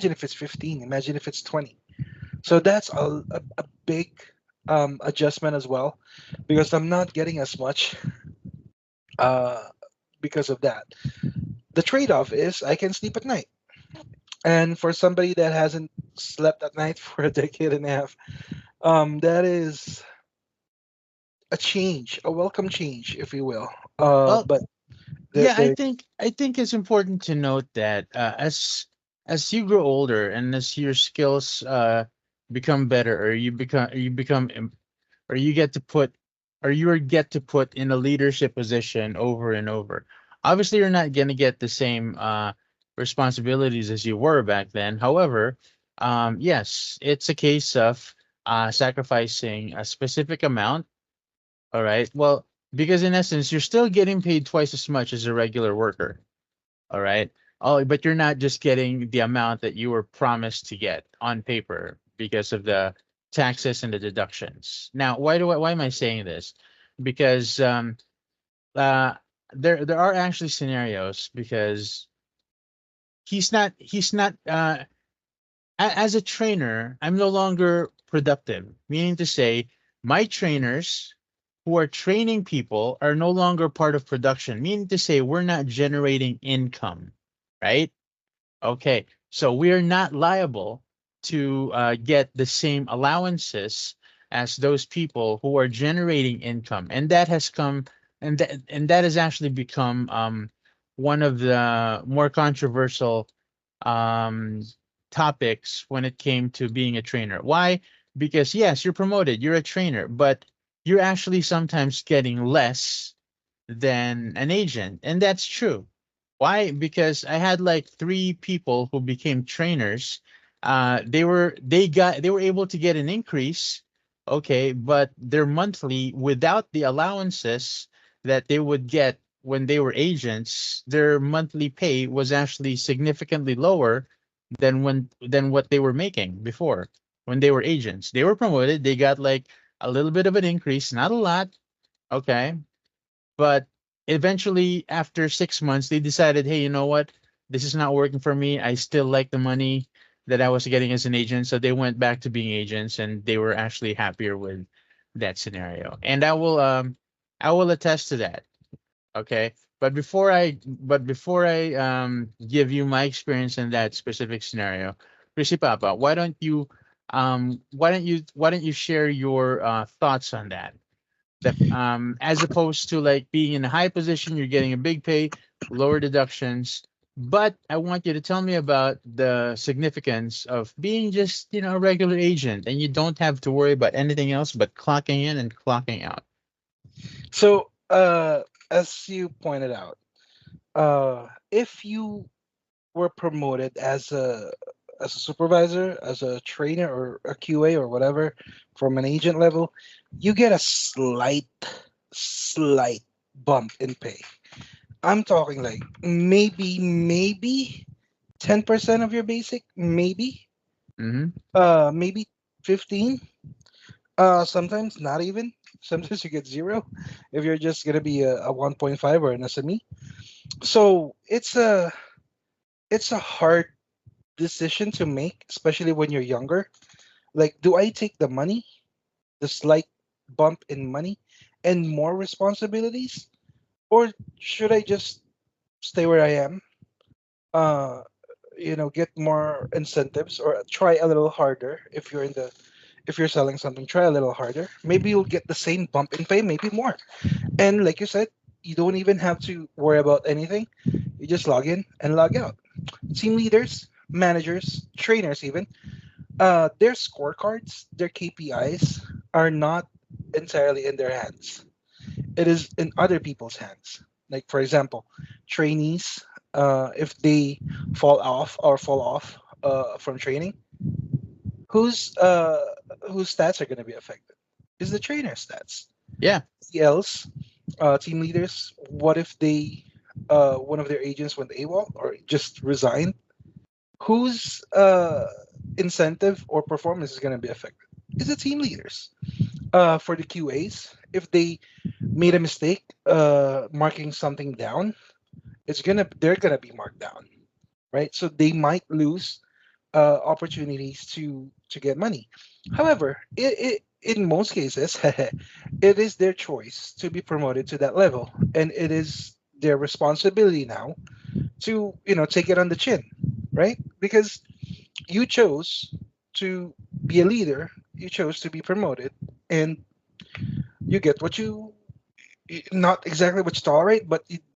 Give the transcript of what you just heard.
if it's 15. Imagine if it's 20. So that's a big adjustment as well, because I'm not getting as much uh, because of that. The trade-off is I can sleep at night. And for somebody that hasn't slept at night for a decade and a half, that is a change, a welcome change, if you will. Well, But yeah, the I think it's important to note that as you grow older and as your skills become better, or you become or you get to put or you are get to put in a leadership position over and over. Obviously, you're not going to get the same responsibilities as you were back then. However, yes, it's a case of sacrificing a specific amount. All right. Well, because in essence, you're still getting paid twice as much as a regular worker. All right. Oh, but you're not just getting the amount that you were promised to get on paper because of the taxes and the deductions. Now, why am I saying this? Because uh, there are actually scenarios because he's not as a trainer, I'm no longer productive, meaning to say, my trainers who are training people are no longer part of production, meaning to say, we're not generating income, right? Okay, so we are not liable to get the same allowances as those people who are generating income, and that has come, and that has actually become one of the more controversial um, topics when it came to being a trainer. Why? Because yes, you're promoted, you're a trainer, but you're actually sometimes getting less than an agent, and that's true. Why? Because I had like three people who became trainers. They were able to get an increase, okay, but their monthly without the allowances that they would get when they were agents, their monthly pay was actually significantly lower than what they were making before when they were agents. They were promoted, they got like a little bit of an increase, not a lot, okay, but eventually, after 6 months, they decided, hey, you know what? This is not working for me. I still like the money that I was getting as an agent. So they went back to being agents and they were actually happier with that scenario. And I will attest to that. Okay. But before I give you my experience in that specific scenario, Rishi Papa, why don't you share your thoughts on that? That as opposed to like being in a high position, you're getting a big pay, lower deductions. But I want you to tell me about the significance of being just, a regular agent and you don't have to worry about anything else but clocking in and clocking out. So, as you pointed out, if you were promoted as a supervisor, as a trainer or a QA or whatever, from an agent level, you get a slight bump in pay. I'm talking like maybe 10% of your basic, Mm-hmm. maybe 15. Sometimes not even. Sometimes you get zero if you're just gonna be a 1.5 or an SME. So it's a hard decision to make, especially when you're younger. Like, do I take the money, the slight bump in money, and more responsibilities, or should I just stay where I am? Uh, get more incentives or try a little harder if you're selling something, try a little harder. Maybe you'll get the same bump in pay, maybe more. And like you said, you don't even have to worry about anything. You just log in and log out. Team leaders, managers, trainers, even their scorecards, their KPIs are not entirely in their hands. It is in other people's hands. Like for example, trainees, if they fall off from training, whose uh, whose stats are going to be affected? Is the trainer stats. Yeah. Else, team leaders, what if they one of their agents went AWOL or just resigned? Whose incentive or performance is going to be affected? Is the team leaders. For the QAs, if they made a mistake marking something down, they're gonna be marked down, right? So they might lose opportunities to get money. However, in most cases, it is their choice to be promoted to that level, and it is their responsibility now to take it on the chin, right? Because you chose to be a leader, you chose to be promoted, and you get what you not exactly what you tolerate, but